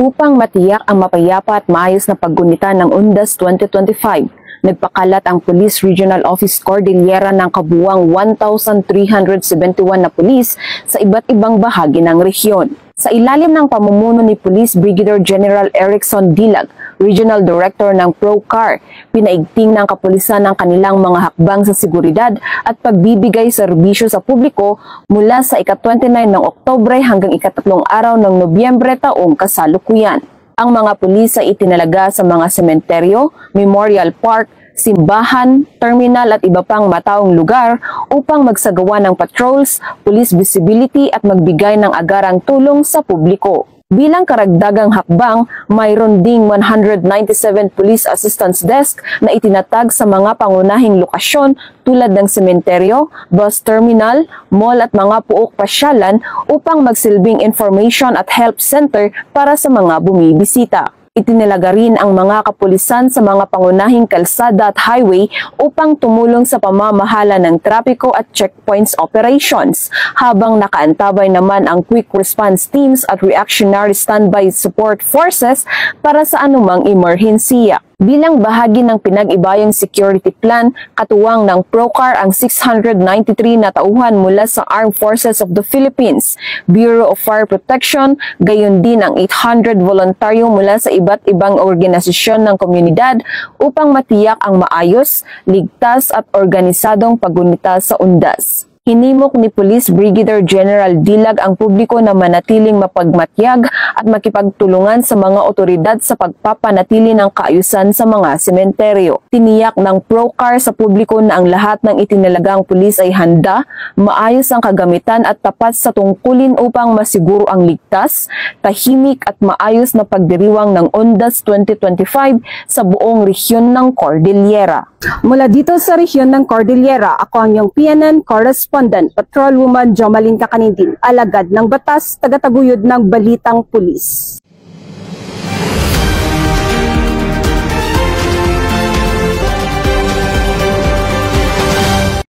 Upang matiyak ang mapayapa at maayos na paggunita ng UNDAS 2025, nagpakalat ang Police Regional Office Cordillera ng kabuuang 1,371 na pulis sa iba't ibang bahagi ng rehiyon. Sa ilalim ng pamumuno ni Police Brigadier General Erickson Dilag, Regional Director ng ProCar, pinaigting ng kapulisan ng kanilang mga hakbang sa seguridad at pagbibigay serbisyo sa publiko mula sa ika-29 ng Oktubre hanggang ika-3 araw ng Nobyembre taong kasalukuyan. Ang mga pulis ay itinalaga sa mga sementeryo, memorial park, simbahan, terminal at iba pang mataong lugar upang magsagawa ng patrols, police visibility at magbigay ng agarang tulong sa publiko. Bilang karagdagang hakbang, mayroon ding 197 Police Assistance Desk na itinatag sa mga pangunahing lokasyon tulad ng sementeryo, bus terminal, mall at mga puok pasyalan upang magsilbing information at help center para sa mga bumibisita. Itinalaga rin ang mga kapulisan sa mga pangunahing kalsada at highway upang tumulong sa pamamahala ng trapiko at checkpoints operations, habang nakaantabay naman ang quick response teams at reactionary standby support forces para sa anumang emerhensiya. Bilang bahagi ng pinag-ibayang security plan, katuwang ng ProCar ang 693 na tauhan mula sa Armed Forces of the Philippines, Bureau of Fire Protection, gayon din ang 800 voluntaryo mula sa iba't ibang organisasyon ng komunidad upang matiyak ang maayos, ligtas at organisadong paggunita sa UNDAS. Hinimok ni Police Brigadier General Dilag ang publiko na manatiling mapagmatyag at makipagtulungan sa mga otoridad sa pagpapanatili ng kaayusan sa mga sementeryo. Tiniyak ng ProCar sa publiko na ang lahat ng itinalagang pulis ay handa, maayos ang kagamitan at tapat sa tungkulin upang masiguro ang ligtas, tahimik at maayos na pagdiriwang ng UNDAS 2025 sa buong rehiyon ng Cordillera. Mula dito sa rehiyon ng Cordillera, ako ang iyong PNN Correspondent, Patrolwoman Jomalyn Kakanindin, alagad ng batas, tagataguyod ng Balitang Pulis.